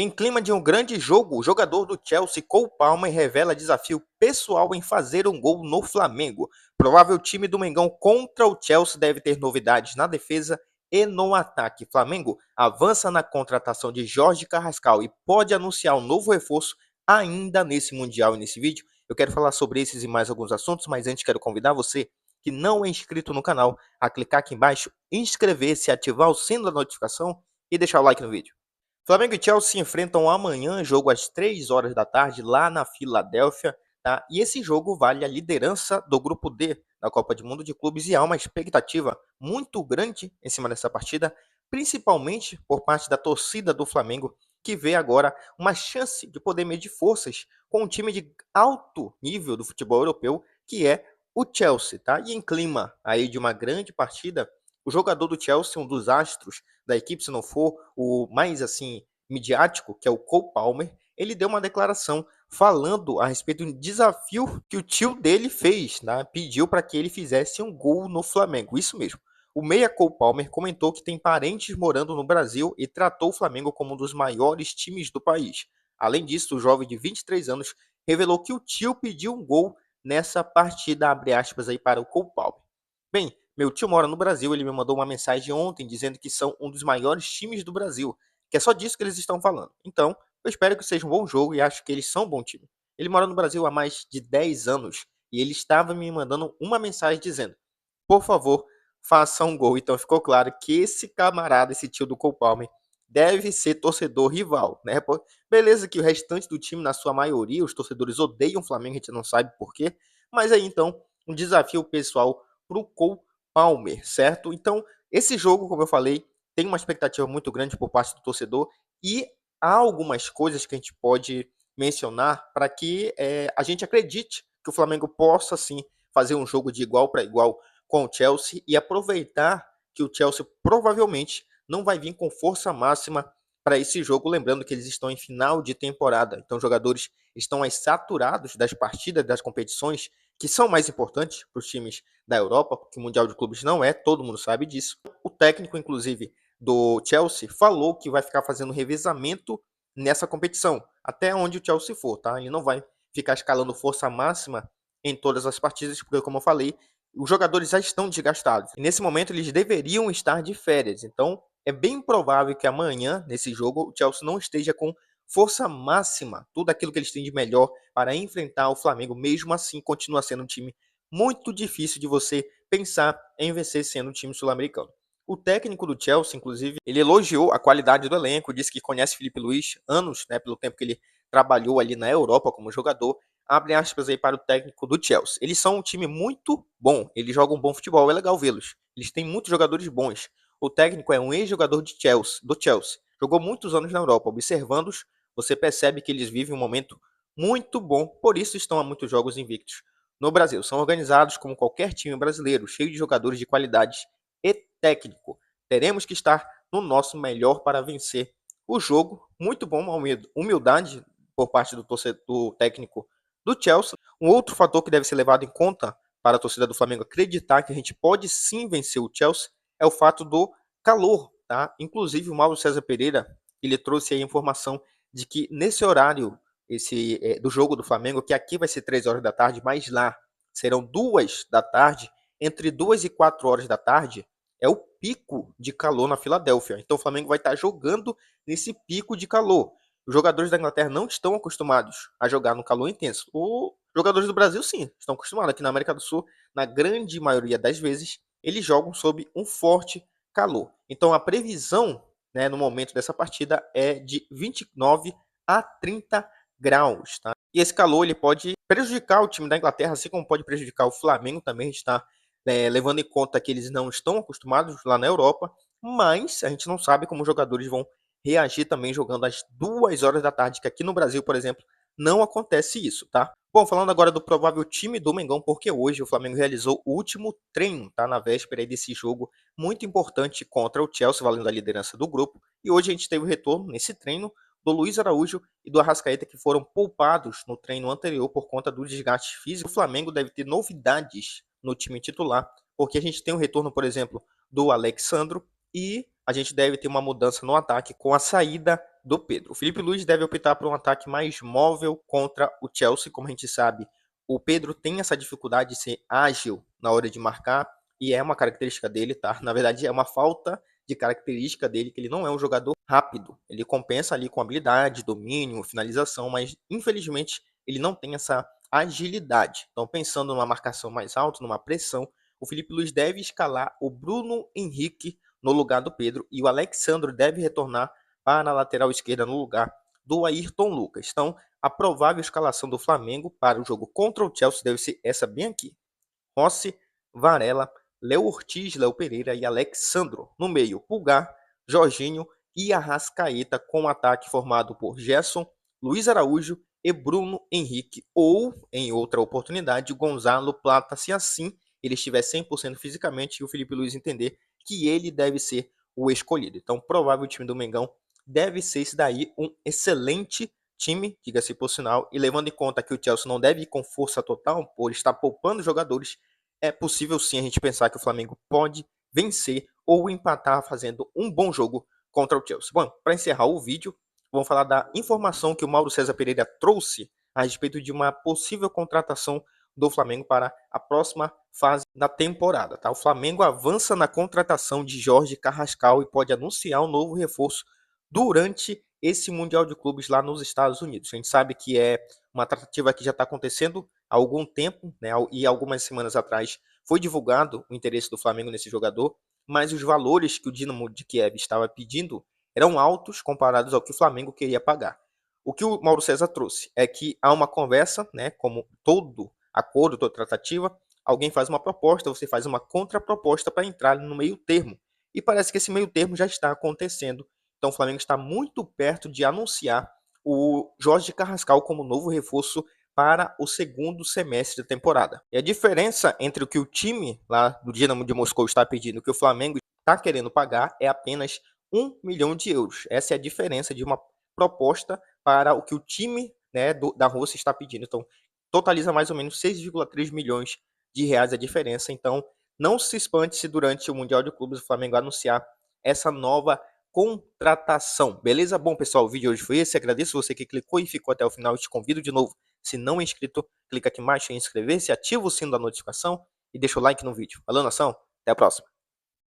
Em clima de um grande jogo, o jogador do Chelsea, Cole Palmer, revela desafio pessoal em fazer um gol no Flamengo. Provável time do Mengão contra o Chelsea deve ter novidades na defesa e no ataque. Flamengo avança na contratação de Jorge Carrascal e pode anunciar um novo reforço ainda nesse Mundial e nesse vídeo. Eu quero falar sobre esses e mais alguns assuntos, mas antes quero convidar você que não é inscrito no canal a clicar aqui embaixo, inscrever-se, ativar o sino da notificação e deixar o like no vídeo. Flamengo e Chelsea se enfrentam amanhã, jogo às 3 horas da tarde, lá na Filadélfia. Tá? E esse jogo vale a liderança do grupo D da Copa do Mundo de Clubes e há uma expectativa muito grande em cima dessa partida, principalmente por parte da torcida do Flamengo, que vê agora uma chance de poder medir forças com um time de alto nível do futebol europeu, que é o Chelsea. Tá? E em clima aí de uma grande partida, o jogador do Chelsea, um dos astros da equipe, se não for o mais assim midiático, que é o Cole Palmer, ele deu uma declaração falando a respeito de um desafio que o tio dele fez, né? Pediu para que ele fizesse um gol no Flamengo. Isso mesmo. O meia Cole Palmer comentou que tem parentes morando no Brasil e tratou o Flamengo como um dos maiores times do país. Além disso, o jovem de 23 anos revelou que o tio pediu um gol nessa partida, abre aspas aí para o Cole Palmer. Bem, meu tio mora no Brasil, ele me mandou uma mensagem ontem dizendo que são um dos maiores times do Brasil, que é só disso que eles estão falando. Então, eu espero que seja um bom jogo e acho que eles são um bom time. Ele mora no Brasil há mais de 10 anos e ele estava me mandando uma mensagem dizendo: por favor, faça um gol. Então ficou claro que esse camarada, esse tio do Cole Palmer, deve ser torcedor rival, né? Beleza que o restante do time, na sua maioria, os torcedores odeiam o Flamengo, a gente não sabe por quê, mas aí então, um desafio pessoal para o Cole Palmer, certo? Então, esse jogo, como eu falei, tem uma expectativa muito grande por parte do torcedor e há algumas coisas que a gente pode mencionar para que a gente acredite que o Flamengo possa, sim, fazer um jogo de igual para igual com o Chelsea e aproveitar que o Chelsea provavelmente não vai vir com força máxima para esse jogo, lembrando que eles estão em final de temporada. Então, os jogadores estão aí saturados das partidas, das competições que são mais importantes para os times da Europa, porque o Mundial de Clubes não é, todo mundo sabe disso. O técnico, inclusive, do Chelsea falou que vai ficar fazendo revezamento nessa competição, até onde o Chelsea for, tá? Ele não vai ficar escalando força máxima em todas as partidas, porque, como eu falei, os jogadores já estão desgastados. E nesse momento eles deveriam estar de férias. Então, é bem provável que amanhã, nesse jogo, o Chelsea não esteja com força máxima, tudo aquilo que eles têm de melhor para enfrentar o Flamengo. Mesmo assim, continua sendo um time muito difícil de você pensar em vencer sendo um time sul-americano. O técnico do Chelsea, inclusive, ele elogiou a qualidade do elenco, disse que conhece Felipe Luiz anos, né, pelo tempo que ele trabalhou ali na Europa como jogador. Abre aspas aí para o técnico do Chelsea. Eles são um time muito bom, eles jogam um bom futebol, é legal vê-los. Eles têm muitos jogadores bons. O técnico é um ex-jogador de Chelsea, do Chelsea. Jogou muitos anos na Europa. Observando-os, você percebe que eles vivem um momento muito bom, por isso estão há muitos jogos invictos. No Brasil, são organizados como qualquer time brasileiro, cheio de jogadores de qualidade e técnico. Teremos que estar no nosso melhor para vencer o jogo. Muito bom, uma humildade por parte do técnico do Chelsea. Um outro fator que deve ser levado em conta para a torcida do Flamengo acreditar que a gente pode sim vencer o Chelsea é o fato do calor, tá? Inclusive o Mauro César Pereira, ele trouxe aí a informação de que nesse horário do jogo do Flamengo, que aqui vai ser 3 horas da tarde, mas lá serão 2 da tarde, entre 2 e 4 horas da tarde, é o pico de calor na Filadélfia. Então o Flamengo vai estar jogando nesse pico de calor. Os jogadores da Inglaterra não estão acostumados a jogar no calor intenso. Os jogadores do Brasil, sim, estão acostumados. Aqui na América do Sul, na grande maioria das vezes, eles jogam sob um forte calor. Então a previsão, né, no momento dessa partida é de 29 a 30 graus. Tá? E esse calor ele pode prejudicar o time da Inglaterra, assim como pode prejudicar o Flamengo também. A gente está levando em conta que eles não estão acostumados lá na Europa, mas a gente não sabe como os jogadores vão reagir também jogando às 2 horas da tarde, que aqui no Brasil, por exemplo, não acontece isso, tá? Bom, falando agora do provável time do Mengão, porque hoje o Flamengo realizou o último treino, tá? Na véspera aí desse jogo muito importante contra o Chelsea, valendo a liderança do grupo. E hoje a gente teve o retorno nesse treino do Luiz Araújo e do Arrascaeta, que foram poupados no treino anterior por conta do desgaste físico. O Flamengo deve ter novidades no time titular, porque a gente tem o retorno, por exemplo, do Alexandro e a gente deve ter uma mudança no ataque com a saída do Pedro. O Felipe Luiz deve optar por um ataque mais móvel contra o Chelsea. Como a gente sabe, o Pedro tem essa dificuldade de ser ágil na hora de marcar, e é uma característica dele, tá? Na verdade, é uma falta de característica dele, que ele não é um jogador rápido. Ele compensa ali com habilidade, domínio, finalização, mas infelizmente ele não tem essa agilidade. Então, pensando numa marcação mais alta, numa pressão, o Felipe Luiz deve escalar o Bruno Henrique no lugar do Pedro, e o Alexandro deve retornar para a lateral esquerda no lugar do Ayrton Lucas. Então, a provável escalação do Flamengo para o jogo contra o Chelsea deve ser essa bem aqui: Rossi, Varela, Léo Ortiz, Léo Pereira e Alexandro. No meio, Pulgar, Jorginho e Arrascaeta, com o ataque formado por Gerson, Luiz Araújo e Bruno Henrique, ou, em outra oportunidade, Gonzalo Plata, se assim ele estiver 100% fisicamente e o Felipe Luiz entender que ele deve ser o escolhido. Então, provável time do Mengão deve ser esse daí, um excelente time, diga-se por sinal, e levando em conta que o Chelsea não deve ir com força total por estar poupando jogadores, é possível sim a gente pensar que o Flamengo pode vencer ou empatar fazendo um bom jogo contra o Chelsea. Bom, para encerrar o vídeo, vamos falar da informação que o Mauro César Pereira trouxe a respeito de uma possível contratação do Flamengo para a próxima fase da temporada. Tá? O Flamengo avança na contratação de Jorge Carrascal e pode anunciar um novo reforço durante esse Mundial de Clubes lá nos Estados Unidos. A gente sabe que é uma tratativa que já está acontecendo há algum tempo, né? E algumas semanas atrás foi divulgado o interesse do Flamengo nesse jogador, mas os valores que o Dinamo de Kiev estava pedindo eram altos comparados ao que o Flamengo queria pagar. O que o Mauro César trouxe é que há uma conversa, né, como todo acordo, toda tratativa, alguém faz uma proposta, você faz uma contraproposta para entrar no meio termo. E parece que esse meio termo já está acontecendo. Então o Flamengo está muito perto de anunciar o Jorge Carrascal como novo reforço para o segundo semestre da temporada. E a diferença entre o que o time lá do Dinamo de Moscou está pedindo e o que o Flamengo está querendo pagar é apenas 1 milhão de euros. Essa é a diferença de uma proposta para o que o time, né, da Rússia está pedindo. Então, totaliza mais ou menos 6,3 milhões de reais a diferença. Então, não se espante se durante o Mundial de Clubes o Flamengo anunciar essa nova contratação. Beleza? Bom, pessoal, o vídeo hoje foi esse. Agradeço você que clicou e ficou até o final. Te convido de novo, se não é inscrito, clica aqui embaixo em inscrever-se, ativa o sino da notificação e deixa o like no vídeo. Valeu, nação? Até a próxima.